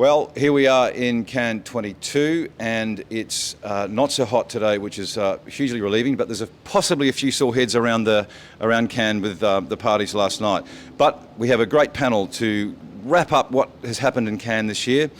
Well, here we are in Cannes 22, and it's not so hot today, which is hugely relieving, but there's possibly a few sore heads around Cannes with the parties last night. But we have a great panel to wrap up what has happened in Cannes this year.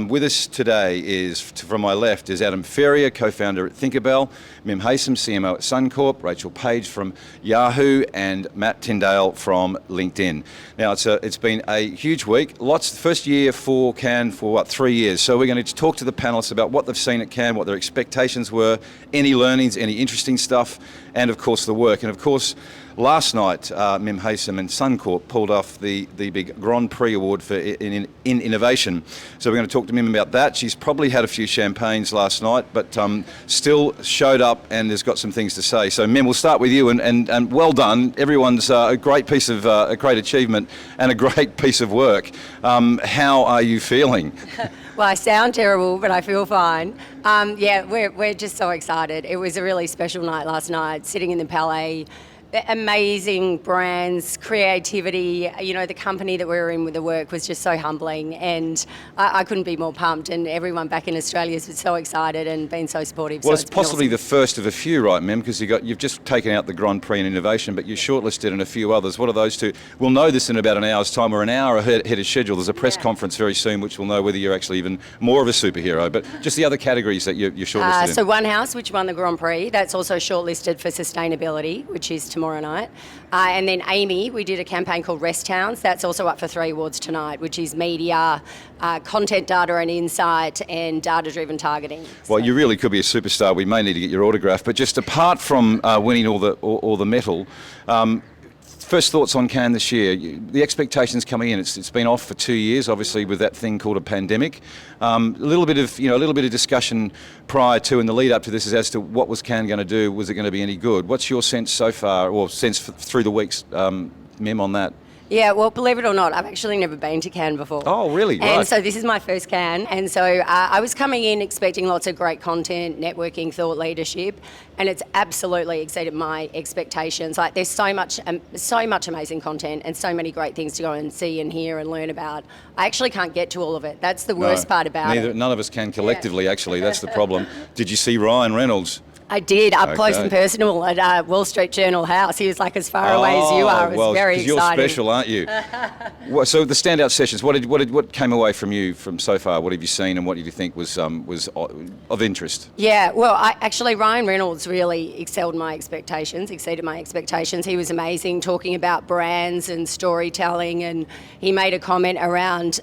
With us today is, from my left, is Adam Ferrier, co-founder at Tindale, Mim Haysom, CMO at Suncorp, Rachel Page from Yahoo, and Matt Tindale from LinkedIn. Now, it's been a huge week. First year for Cannes for 3 years. So we're going to talk to the panelists about what they've seen at Cannes, what their expectations were, any learnings, any interesting stuff, and of course the work. And of course, last night, Mim Haysom and Suncorp pulled off the big Grand Prix award for in innovation. So we're going to talk to Mim about that. She's probably had a few champagnes last night, but still showed up and has got some things to say. So Mim, we'll start with you, and well done. Everyone's a great piece of a great achievement and a great piece of work. How are you feeling? Well, I sound terrible, but I feel fine. We're just so excited. It was a really special night last night, sitting in the Palais. Amazing brands, creativity. You know, the company that we were in with the work was just so humbling, and I couldn't be more pumped. And everyone back in Australia has been so excited and been so supportive. Well, so it's possibly the first of a few, right, Mem? Because you've just taken out the Grand Prix in innovation, but you shortlisted and a few others. What are those two? We'll know this in about an hour's time. We're an hour ahead of schedule. There's a press conference very soon, which will know whether you're actually even more of a superhero. But just the other categories that you're shortlisted in. So One House, which won the Grand Prix, that's also shortlisted for sustainability, which is tomorrow night. And then Amy, we did a campaign called Rest Towns. That's also up for 3 awards tonight, which is media, content data and insight, and data-driven targeting. Well, you really could be a superstar. We may need to get your autograph. But just apart from winning all the metal, first thoughts on Cannes this year. The expectations coming in. It's been off for 2 years, obviously, with that thing called a pandemic. A little bit of discussion prior to and the lead up to this is as to what was Cannes going to do. Was it going to be any good? What's your sense so far, or sense through the weeks, Mim, on that? Yeah, well, believe it or not, I've actually never been to Cannes before. Oh, really? Right. And so this is my first Cannes. And so I was coming in expecting lots of great content, networking, thought leadership, and it's absolutely exceeded my expectations. Like, there's so much amazing content and so many great things to go and see and hear and learn about. I actually can't get to all of it. That's the worst part about it. None of us can collectively, actually. That's the problem. Did you see Ryan Reynolds? I did, up close and personal at Wall Street Journal House. He was like as far away as you are. It was very exciting. You're special, aren't you? So the standout sessions, what came away from you from so far? What have you seen, and what did you think was of interest? Yeah, well, actually Ryan Reynolds really exceeded my expectations. He was amazing, talking about brands and storytelling, and he made a comment around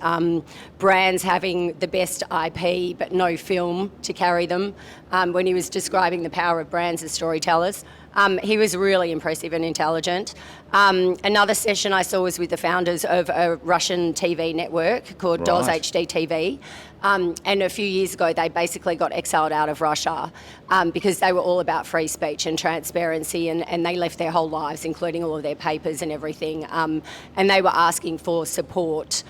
brands having the best IP but no film to carry them when he was describing the power of brands as storytellers. He was really impressive and intelligent. Another session I saw was with the founders of a Russian TV network called DOS HD TV. And a few years ago, they basically got exiled out of Russia because they were all about free speech and transparency, and they left their whole lives, including all of their papers and everything. And they were asking for support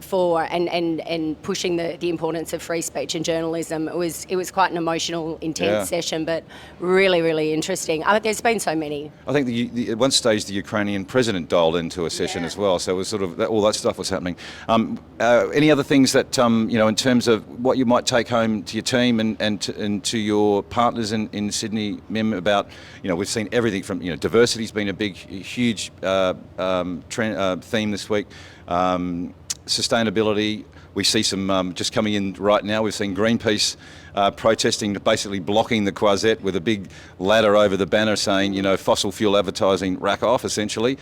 for and pushing the importance of free speech and journalism. It was quite an emotional, intense session, but really, really interesting. There's been so many. I think at one stage the Ukrainian president dialed into a session as well, so it was sort of all that stuff was happening. Any other things that in terms of what you might take home to your team and to your partners in Sydney, Mim, about we've seen everything from diversity's been a big, huge theme this week. Sustainability, we see some just coming in right now. We've seen Greenpeace protesting, basically blocking the Croisette with a big ladder over the banner saying, fossil fuel advertising, rack off, essentially.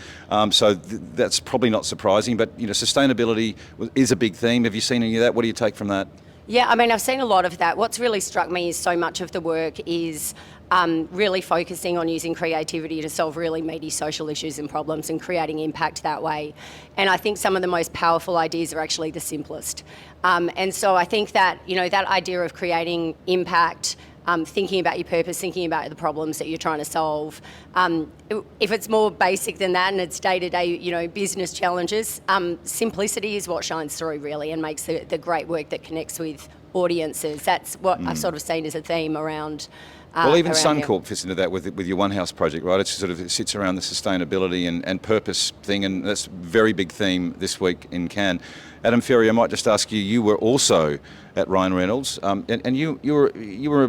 So that's probably not surprising, but sustainability is a big theme. Have you seen any of that? What do you take from that? Yeah, I mean, I've seen a lot of that. What's really struck me is so much of the work is really focusing on using creativity to solve really meaty social issues and problems and creating impact that way. And I think some of the most powerful ideas are actually the simplest. And so I think that, that idea of creating impact, thinking about your purpose, thinking about the problems that you're trying to solve. If it's more basic than that and it's day-to-day, business challenges, simplicity is what shines through really and makes the great work that connects with audiences. That's what I've sort of seen as a theme around Well, even around here. Suncorp fits into that with your One House project, right? It sits around the sustainability and purpose thing, and that's a very big theme this week in Cannes. Adam Ferrier, I might just ask you. You were also at Ryan Reynolds, and you were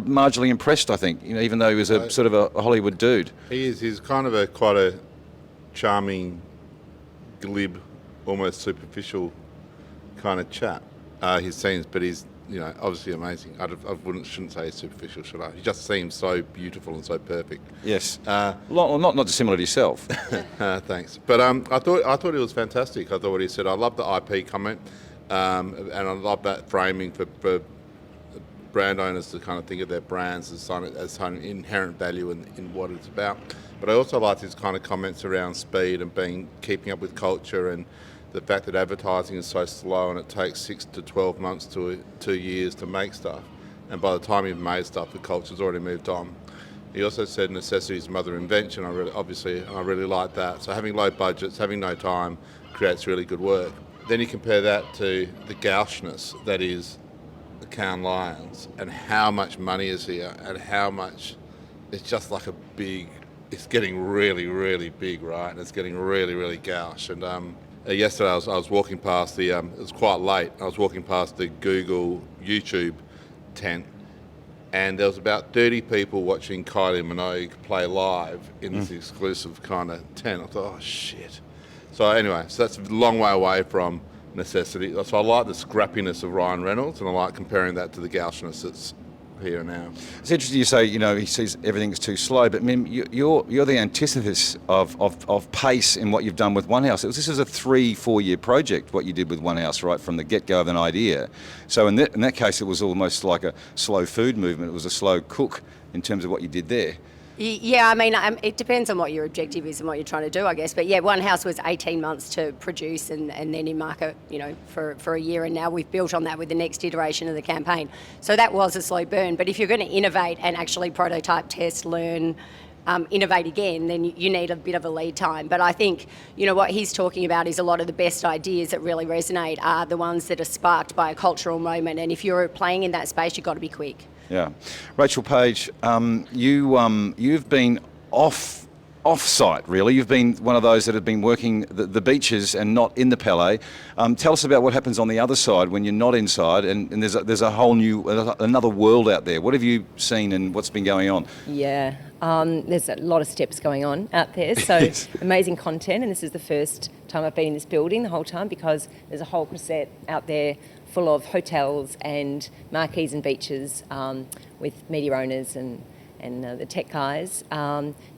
marginally impressed, I think. Even though he was a sort of a Hollywood dude. He is. He's kind of quite a charming, glib, almost superficial kind of chap. His scenes, but he's obviously amazing. Shouldn't say he's superficial, should I? He just seems so beautiful and so perfect. Yes. Not dissimilar to yourself. Thanks. But I thought it was fantastic. I thought what he said. I love the IP comment, and I love that framing for brand owners to kind of think of their brands as kind of inherent value in what it's about. But I also liked his kind of comments around speed and keeping up with culture, and the fact that advertising is so slow and it takes 6 to 12 months to 2 years to make stuff. And by the time you've made stuff, the culture's already moved on. He also said necessity is mother invention. I really like that. So having low budgets, having no time, creates really good work. Then you compare that to the gaucheness that is the Cannes Lions, and how much money is here, and how much it's just like it's getting really, really big, right? And it's getting really, really gauche. And yesterday I was walking past it was quite late, I was walking past the Google YouTube tent, and there was about 30 people watching Kylie Minogue play live in this exclusive kind of tent. I thought, oh shit. So anyway, that's a long way away from necessity. So I like the scrappiness of Ryan Reynolds, and I like comparing that to the gaucheness that's here now. It's interesting you say, he sees everything's too slow, but you're the antithesis of pace in what you've done with One House. This is a 3-4 year project, what you did with One House, right from the get-go of an idea. So in that case, it was almost like a slow food movement. It was a slow cook in terms of what you did there. Yeah, I mean, it depends on what your objective is and what you're trying to do, I guess. But yeah, One House was 18 months to produce and then in market, for a year. And now we've built on that with the next iteration of the campaign. So that was a slow burn. But if you're going to innovate and actually prototype, test, learn, innovate again, then you need a bit of a lead time. But I think, what he's talking about is a lot of the best ideas that really resonate are the ones that are sparked by a cultural moment. And if you're playing in that space, you've got to be quick. Yeah. Rachel Page, you've been off-site, really. You've been one of those that have been working the beaches and not in the Palais. Tell us about what happens on the other side when you're not inside, and there's a whole another world out there. What have you seen and what's been going on? Yeah, there's a lot of steps going on out there, so Yes. Amazing content, and this is the first time I've been in this building the whole time, because there's a whole cassette out there full of hotels and marquees and beaches with media owners and the tech guys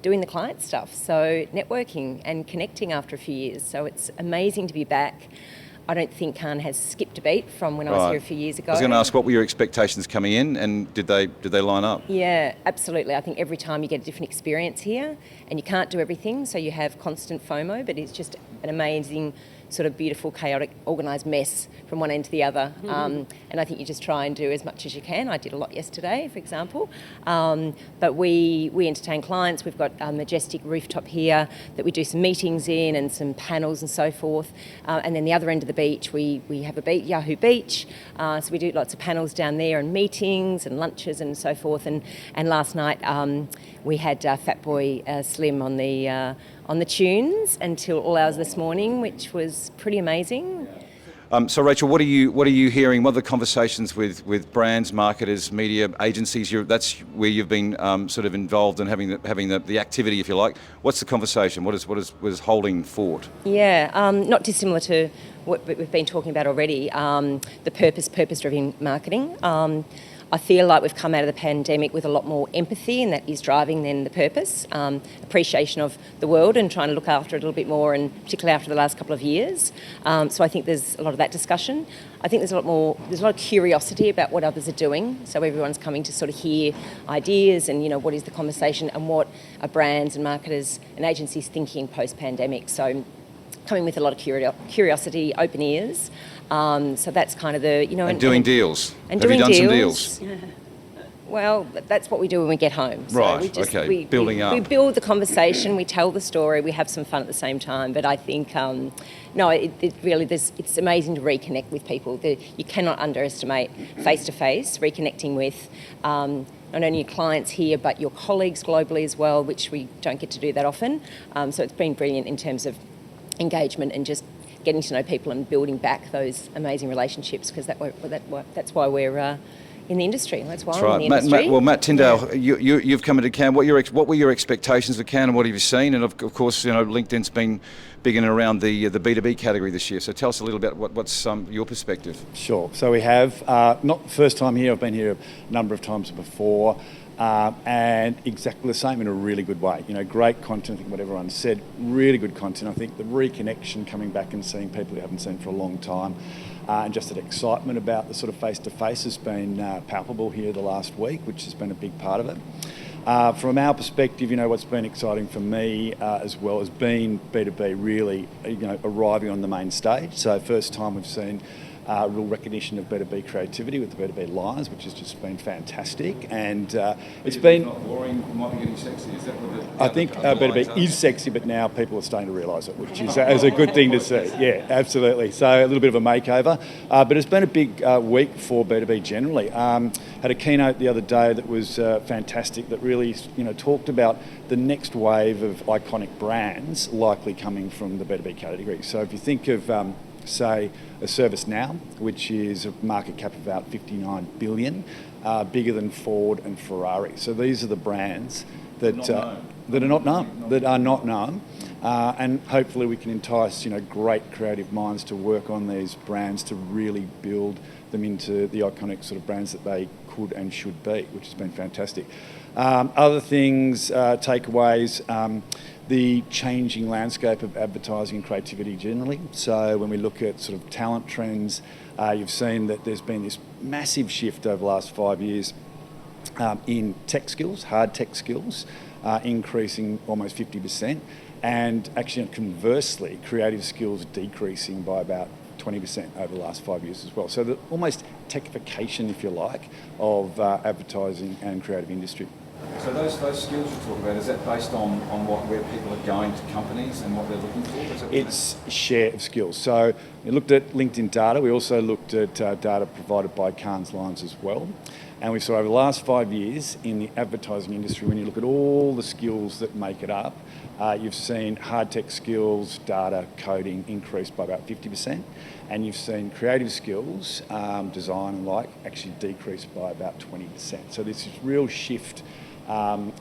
doing the client stuff. So networking and connecting after a few years. So it's amazing to be back. I don't think Cannes has skipped a beat from when I was here a few years ago. I was going to ask, what were your expectations coming in, and did they line up? Yeah, absolutely. I think every time you get a different experience here, and you can't do everything, so you have constant FOMO, but it's just an amazing sort of beautiful, chaotic, organised mess from one end to the other. And I think you just try and do as much as you can. I did a lot yesterday, for example. But we entertain clients. We've got a majestic rooftop here that we do some meetings in and some panels and so forth. And then the other end of the beach, we have a Yahoo beach. So we do lots of panels down there and meetings and lunches and so forth. And last night we had Fatboy Slim on the tunes until all hours this morning, which was pretty amazing. So Rachel, what are you hearing? What are the conversations with brands, marketers, media agencies? That's where you've been sort of involved in having the activity, if you like. What's the conversation? What is holding fort? Yeah, not dissimilar to what we've been talking about already. The purpose-driven marketing. I feel like we've come out of the pandemic with a lot more empathy, and that is driving then the purpose, appreciation of the world and trying to look after it a little bit more, and particularly after the last couple of years. So I think there's a lot of that discussion. I think there's a lot of curiosity about what others are doing. So everyone's coming to sort of hear ideas and, what is the conversation and what are brands and marketers and agencies thinking post-pandemic. So coming with a lot of curiosity, open ears. So that's kind of the, And doing deals. And Have doing you done deals. some deals? Well, that's what we do when we get home. So Right, we just, okay, building up. We build the conversation, we tell the story, we have some fun at the same time. But I think, no, it really, it's amazing to reconnect with people. You cannot underestimate face-to-face, reconnecting with not only your clients here, but your colleagues globally as well, which we don't get to do that often. So it's been brilliant in terms of engagement and just getting to know people and building back those amazing relationships, because that's why we're in the industry. That's why That's I'm right. in the industry. Matt Tindale, you've come into Cannes. What were your expectations of Cannes, and what have you seen? And of course, LinkedIn's been big in and around the B2B category this year. So tell us a little bit what's your perspective. Sure. So we have, not the first time here, I've been here a number of times before, and exactly the same in a really good way. Great content, I think what everyone said, really good content. I think the reconnection, coming back and seeing people you haven't seen for a long time, and just that excitement about the sort of face-to-face has been palpable here the last week, which has been a big part of it. From our perspective, what's been exciting for me as well has been B2B really, arriving on the main stage. So first time we've seen real recognition of B2B creativity with the B2B Lions, which has just been fantastic. And it's been... Not boring, might be getting sexy. Is that what I think B2B is sexy, but now people are starting to realise it, which is a good thing to see. Yeah, absolutely. So a little bit of a makeover. But it's been a big week for B2B generally. Had a keynote the other day that was fantastic, that really talked about the next wave of iconic brands likely coming from the B2B category. So if you think of... say a ServiceNow, which is a market cap of about 59 billion, bigger than Ford and Ferrari. So these are the brands that are not known, and hopefully we can entice great creative minds to work on these brands to really build them into the iconic sort of brands that they could and should be, which has been fantastic. Other things, takeaways. The changing landscape of advertising and creativity generally. So when we look at sort of talent trends, you've seen that there's been this massive shift over the last 5 years in tech skills, hard tech skills, increasing almost 50%, and actually conversely, creative skills decreasing by about 20% over the last 5 years as well. So the almost techification, if you like, of advertising and creative industry. So those skills you talk about, is that based on where people are going to companies and what they're looking for? It's share of skills. So we looked at LinkedIn data. We also looked at data provided by Cannes Lions as well. And we saw over the last 5 years in the advertising industry, when you look at all the skills that make it up, you've seen hard tech skills, data, coding increase by about 50%. And you've seen creative skills, design and like, actually decrease by about 20%. So there's this real shift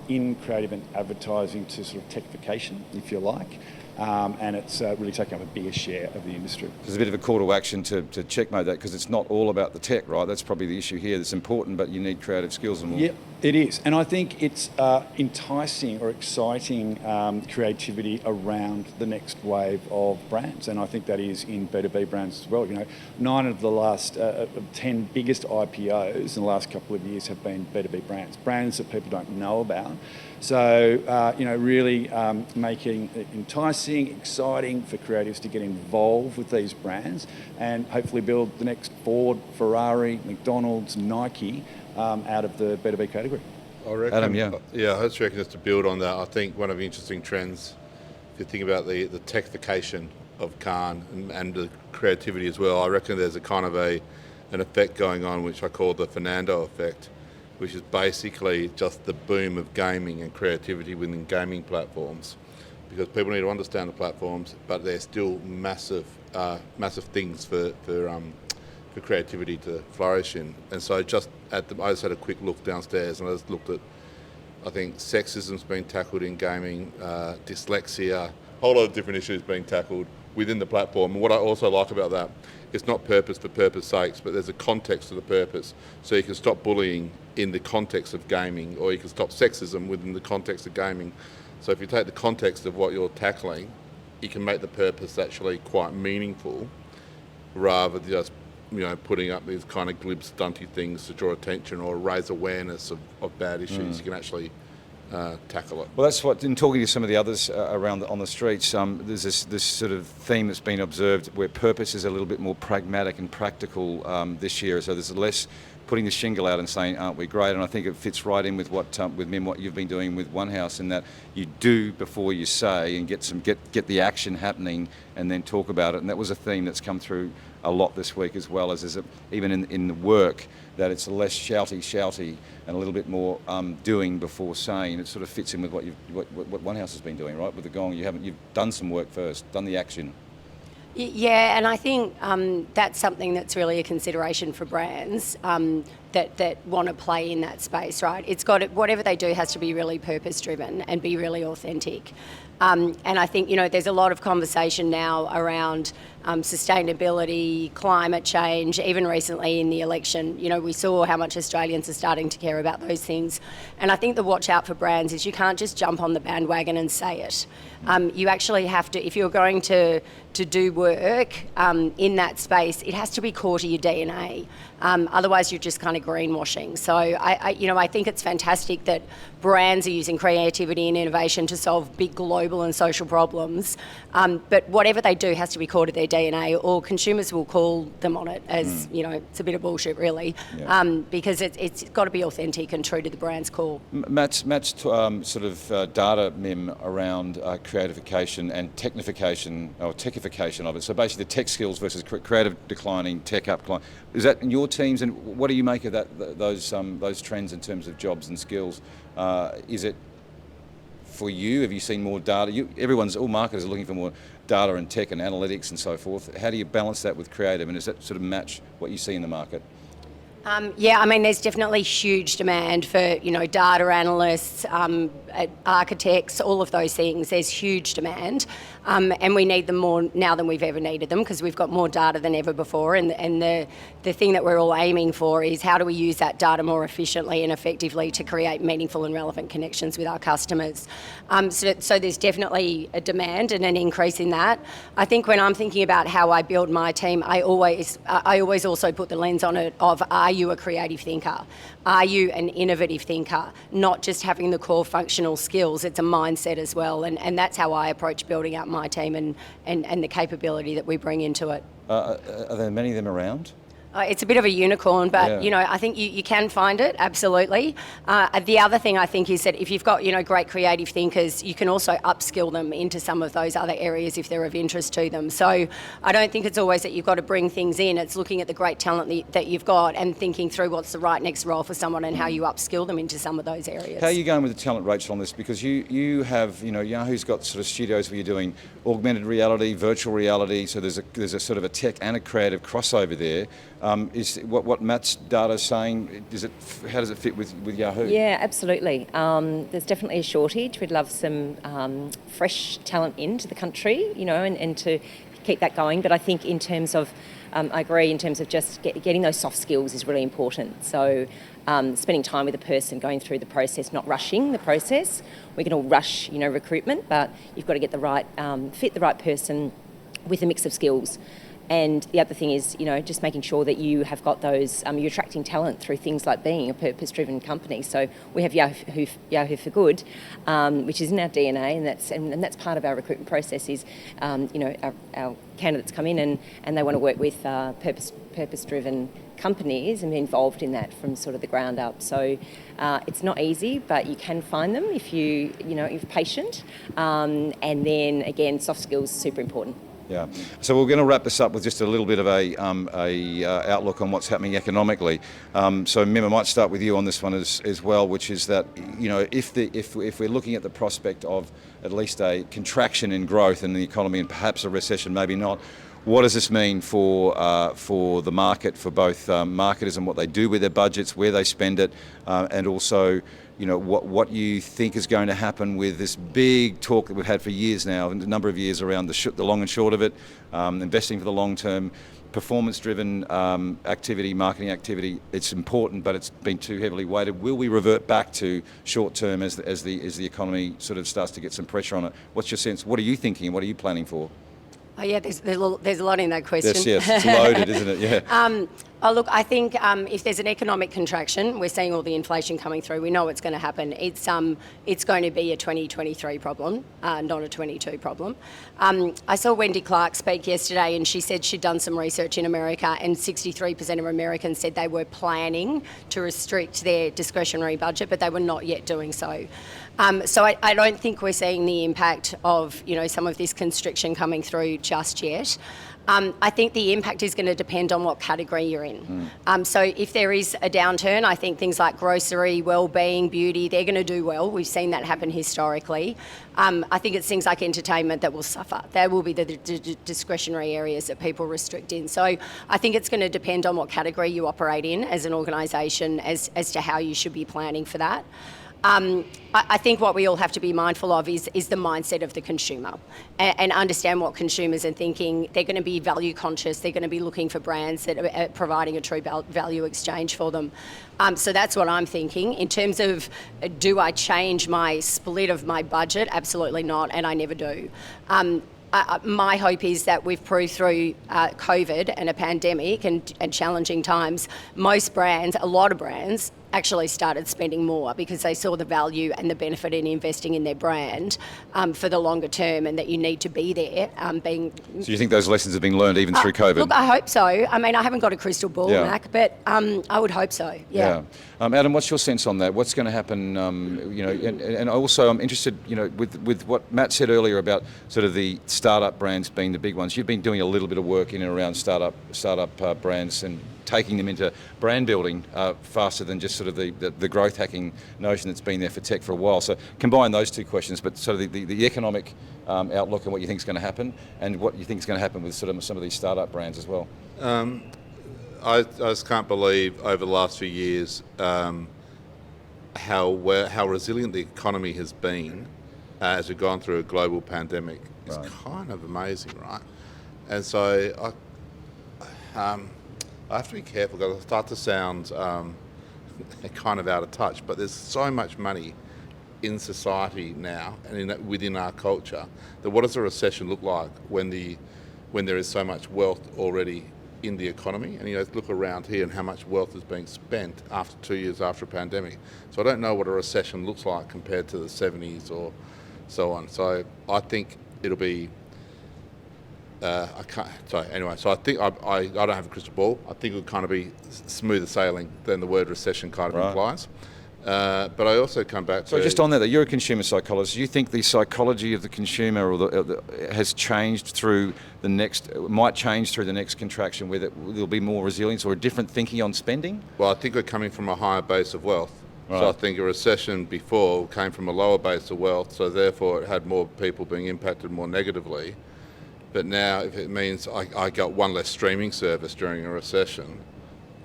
in creative and advertising to sort of techification, if you like, and it's really taken up a bigger share of the industry. There's a bit of a call to action to checkmate that, because it's not all about the tech, right? That's probably the issue here. It's important, but you need creative skills and more. Yeah, it is. And I think it's enticing or exciting creativity around the next wave of brands. And I think that is in B2B brands as well. 9 of the last 10 biggest IPOs in the last couple of years have been B2B brands that people don't know about. So, really making it enticing, exciting for creatives to get involved with these brands and hopefully build the next Ford, Ferrari, McDonald's, Nike out of the B2B category. I reckon, Adam, yeah. Yeah, I just reckon just to build on that, I think one of the interesting trends, if you think about the techification of Cannes and the creativity as well, I reckon there's a kind of an effect going on which I call the Fernando effect, which is basically just the boom of gaming and creativity within gaming platforms, because people need to understand the platforms, but they're still massive things for creativity to flourish in. And so I just had a quick look downstairs, and I just looked at, I think sexism's been tackled in gaming, dyslexia, a whole lot of different issues being tackled within the platform. And what I also like about that, it's not purpose for purpose sakes, but there's a context to the purpose. So you can stop bullying in the context of gaming, or you can stop sexism within the context of gaming. So if you take the context of what you're tackling, you can make the purpose actually quite meaningful, rather than just putting up these kind of glib, stunty things to draw attention or raise awareness of bad issues. You can actually tackle it. Well, that's what, in talking to some of the others on the streets, there's this sort of theme that's been observed where purpose is a little bit more pragmatic and practical this year. So there's less putting the shingle out and saying, aren't we great? And I think it fits right in with what Mim, what you've been doing with One House, in that you do before you say and get the action happening and then talk about it. And that was a theme that's come through a lot this week, as well as even in the work, that it's less shouty and a little bit more doing before saying. It sort of fits in with what One House has been doing, right? With the gong, you've done some work first, done the action. Yeah, and I think that's something that's really a consideration for brands that want to play in that space, right? It's whatever they do has to be really purpose-driven and be really authentic. And I think, there's a lot of conversation now around sustainability, climate change. Even recently in the election, we saw how much Australians are starting to care about those things. And I think the watch out for brands is you can't just jump on the bandwagon and say it. You actually have to, if you're going to do work in that space, it has to be core to your DNA. Otherwise, you're just kind of greenwashing. So I think it's fantastic that brands are using creativity and innovation to solve big global and social problems. But whatever they do has to be core to their DNA, or consumers will call them on it as, it's a bit of bullshit, really, because it's got to be authentic and true to the brand's core. Matt's sort of data, Mim, around creatification and technification, or techification of it. So basically the tech skills versus creative declining, tech up. Is that in your teams, and what do you make of those trends in terms of jobs and skills? Is it for you? Have you seen more data? All marketers are looking for more data and tech and analytics and so forth. How do you balance that with creative, and does that sort of match what you see in the market? There's definitely huge demand for, data analysts, architects, all of those things. There's huge demand, and we need them more now than we've ever needed them, because we've got more data than ever before. And the thing that we're all aiming for is how do we use that data more efficiently and effectively to create meaningful and relevant connections with our customers. So there's definitely a demand and an increase in that. I think when I'm thinking about how I build my team, I always also put the lens on it of, are you a creative thinker? Are you an innovative thinker? Not just having the core functional skills, it's a mindset as well. And that's how I approach building up my team and the capability that we bring into it. Are there many of them around? It's a bit of a unicorn, but I think you can find it, absolutely. The other thing I think is that if you've got great creative thinkers, you can also upskill them into some of those other areas if they're of interest to them. So I don't think it's always that you've got to bring things in. It's looking at the great talent that you've got and thinking through what's the right next role for someone and how you upskill them into some of those areas. How are you going with the talent, Rachel, on this? Because you have, Yahoo's got sort of studios where you're doing augmented reality, virtual reality. So there's a sort of a tech and a creative crossover there. Is what Matt's data is saying, how does it fit with Yahoo? Yeah, absolutely. There's definitely a shortage. We'd love some fresh talent into the country, and to keep that going. But I think in terms of, I agree, in terms of just getting those soft skills is really important. So spending time with a person, going through the process, not rushing the process. We can all rush, recruitment, but you've got to get the right, fit the right person with a mix of skills. And the other thing is, just making sure that you have got those, you're attracting talent through things like being a purpose-driven company. So we have Yahoo for Good, which is in our DNA, and that's part of our recruitment process is, our candidates come in and they want to work with purpose-driven companies and be involved in that from sort of the ground up. So it's not easy, but you can find them if you're patient. And then again, soft skills are super important. Yeah. So we're going to wrap this up with just a little bit of a outlook on what's happening economically. So Mim, I might start with you on this one as well, which is that if we're looking at the prospect of at least a contraction in growth in the economy and perhaps a recession, maybe not. What does this mean for the market, for both marketers and what they do with their budgets, where they spend it, and also what you think is going to happen with this big talk that we've had for years now, a number of years around the long and short of it, investing for the long term, performance-driven activity, marketing activity. It's important, but it's been too heavily weighted. Will we revert back to short term as the economy sort of starts to get some pressure on it? What's your sense? What are you thinking? What are you planning for? Oh yeah, there's a lot in that question. Yes, it's loaded, isn't it? Yeah. Oh, look, I think if there's an economic contraction, we're seeing all the inflation coming through. We know it's going to happen. It's going to be a 2023 problem, not a 22 problem. I saw Wendy Clark speak yesterday, and she said she'd done some research in America, and 63% of Americans said they were planning to restrict their discretionary budget, but they were not yet doing so. So I don't think we're seeing the impact of some of this constriction coming through just yet. I think the impact is going to depend on what category you're in. So if there is a downturn, I think things like grocery, wellbeing, beauty, they're going to do well. We've seen that happen historically. I think it's things like entertainment that will suffer. They will be the discretionary areas that people restrict in. So I think it's going to depend on what category you operate in as an organisation as to how you should be planning for that. I think what we all have to be mindful of is the mindset of the consumer and understand what consumers are thinking. They're going to be value conscious. They're going to be looking for brands that are providing a true value exchange for them. So that's what I'm thinking. In terms of do I change my split of my budget? Absolutely not, and I never do. My hope is that we've proved through COVID and a pandemic and challenging times, most brands, a lot of brands, actually started spending more because they saw the value and the benefit in investing in their brand for the longer term, and that you need to be there. So you think those lessons have been learned even through COVID? Look, I hope so. I mean, I haven't got a crystal ball, Yeah. Mac, but I would hope so. Yeah. Adam, what's your sense on that? What's going to happen? And also I'm interested, with what Matt said earlier about sort of the startup brands being the big ones. You've been doing a little bit of work in and around startup brands and taking them into brand building faster than just sort of the growth hacking notion that's been there for tech for a while. So combine those two questions, but sort of the economic outlook and what you think is going to happen, and what you think is going to happen with sort of some of these startup brands as well. I just can't believe over the last few years how resilient the economy has been as we've gone through a global pandemic. It's kind of amazing, right? And so I have to be careful because I start to sound kind of out of touch, but there's so much money in society now and within our culture that what does a recession look like when there is so much wealth already in the economy? And look around here and how much wealth is being spent after 2 years after a pandemic. So I don't know what a recession looks like compared to the 70s or so on. So I think it'll be I can't. Sorry. Anyway, so I think I don't have a crystal ball. I think it'll kind of be smoother sailing than the word recession kind of implies. But I also come back to. So just on that, you're a consumer psychologist. Do you think the psychology of the consumer has changed might change through the next contraction, where there'll be more resilience or a different thinking on spending? Well, I think we're coming from a higher base of wealth. Right. So I think a recession before came from a lower base of wealth, so therefore it had more people being impacted more negatively. But now, if it means I got one less streaming service during a recession,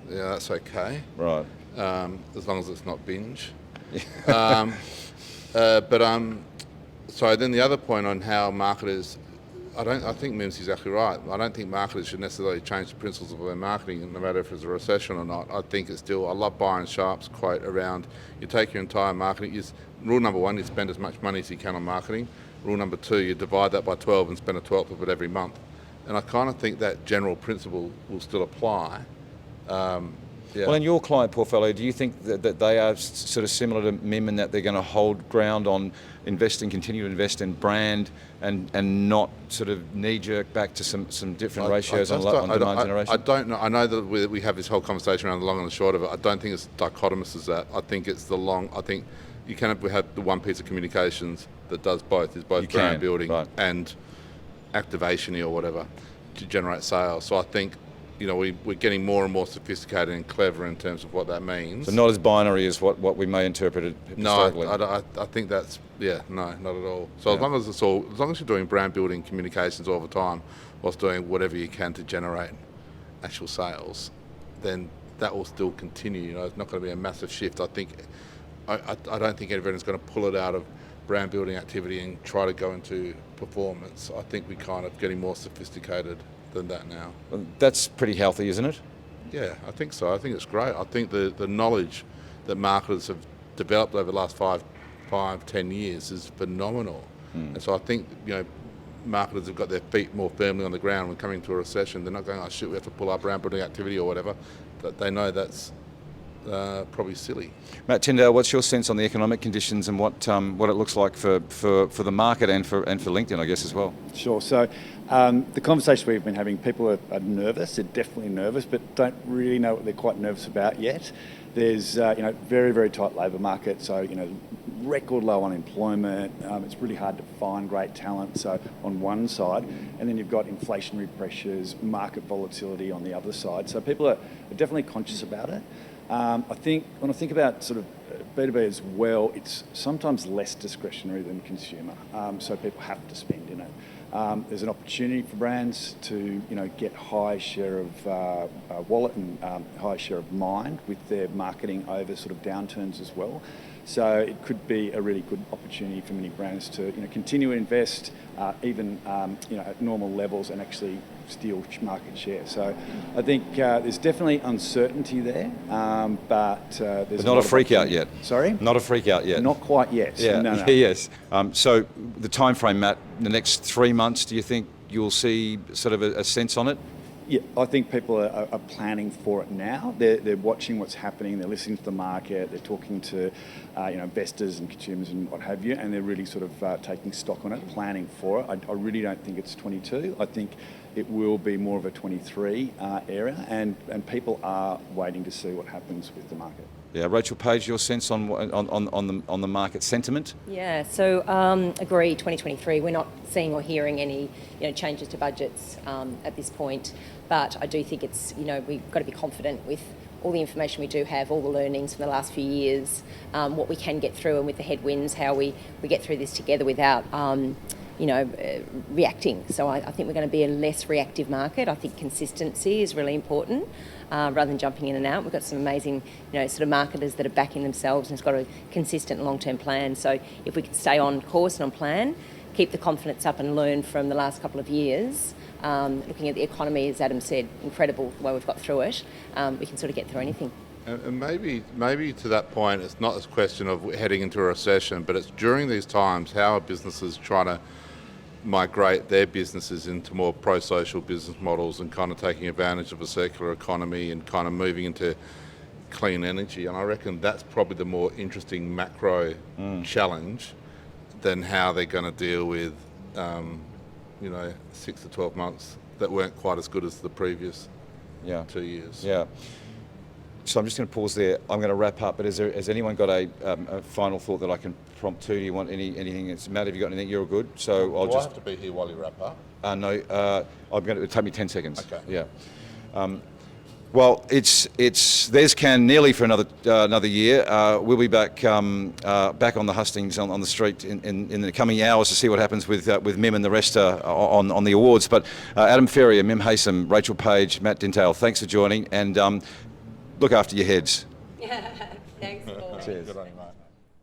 that's okay. Right. As long as it's not binge. So then the other point on how marketers, I think Mim's exactly right. I don't think marketers should necessarily change the principles of their marketing, no matter if it's a recession or not. I think it's still, I love Byron Sharp's quote around, you take your entire marketing, rule number one, you spend as much money as you can on marketing. Rule number two, you divide that by 12 and spend a 12th of it every month. And I kind of think that general principle will still apply. Well, in your client portfolio, do you think that they are sort of similar to MIM in that they're going to hold ground on continue to invest in brand and not sort of knee-jerk back to some different ratios on demand generation? I don't know. I know that we have this whole conversation around the long and the short of it. I don't think it's dichotomous as that. I think it's the long. I think you can have the one piece of communications that does both, is both brand building and activation or whatever to generate sales. So I think, we're getting more and more sophisticated and clever in terms of what that means. So not as binary as what we may interpret it historically. No, I think that's, not at all. So as long as you're doing brand building communications all the time, whilst doing whatever you can to generate actual sales, then that will still continue. It's not going to be a massive shift. I don't think everyone's going to pull it out of brand building activity and try to go into performance. I think we're kind of getting more sophisticated than that now. Well, that's pretty healthy, isn't it? Yeah, I think so. I think it's great. I think the knowledge that marketers have developed over the last 5-10 years is phenomenal. And so I think, marketers have got their feet more firmly on the ground when coming to a recession. They're not going, oh shit, we have to pull up around building activity or whatever. But they know that's probably silly. Matt Tindale, what's your sense on the economic conditions and what it looks like for the market and for LinkedIn, I guess, as well? Sure. So the conversation we've been having, people are nervous. They're definitely nervous, but don't really know what they're quite nervous about yet. There's very, very tight labour market. So record low unemployment. It's really hard to find great talent. So on one side, and then you've got inflationary pressures, market volatility on the other side. So people are definitely conscious about it. I think when I think about sort of B2B as well, it's sometimes less discretionary than consumer. So people have to spend in it. There's an opportunity for brands to get high share of wallet and high share of mind with their marketing over sort of downturns as well. So it could be a really good opportunity for many brands to continue to invest even at normal levels and actually steal market share. So I think there's definitely uncertainty there, but there's not a freak out yet. Sorry? Not a freak out yet. Not quite yet. Yeah. No. Yes. So the time frame, Matt, the next 3 months, do you think you'll see sort of a sense on it? Yeah, I think people are planning for it now. They're watching what's happening. They're listening to the market. They're talking to investors and consumers and what have you, and they're really sort of taking stock on it, planning for it. I really don't think it's 22. I think it will be more of a 23 area, and people are waiting to see what happens with the market. Yeah, Rachel Page, your sense on the market sentiment? Yeah, so agree. 2023, we're not seeing or hearing any changes to budgets at this point, but I do think it's we've got to be confident with all the information we do have, all the learnings from the last few years, what we can get through, and with the headwinds, how we get through this together without reacting. So I think we're going to be a less reactive market. I think consistency is really important. Rather than jumping in and out. We've got some amazing, sort of marketers that are backing themselves and it's got a consistent long-term plan. So if we can stay on course and on plan, keep the confidence up and learn from the last couple of years, looking at the economy, as Adam said, incredible the way we've got through it, we can sort of get through anything. And maybe to that point, it's not a question of heading into a recession, but it's during these times, how are businesses trying to migrate their businesses into more pro-social business models and kind of taking advantage of a circular economy and kind of moving into clean energy. And I reckon that's probably the more interesting macro challenge than how they're going to deal with 6 to 12 months that weren't quite as good as the previous 2 years. Yeah. So I'm just going to pause there. I'm going to wrap up, but has anyone got a final thought that I can prompt to? Do you want anything? Matt, have you got anything? You're all good. So I'll Do I have to be here while you wrap up? No, it'll take me 10 seconds. Okay. Yeah. Well, there's Can nearly for another year. We'll be back on the hustings on the street in the coming hours to see what happens with Mim and the rest on the awards. But Adam Ferrier, Mim Haysom, Rachel Page, Matt Tindale, thanks for joining, and look after your heads. Thanks, Paul. Cheers. Good on you, mate.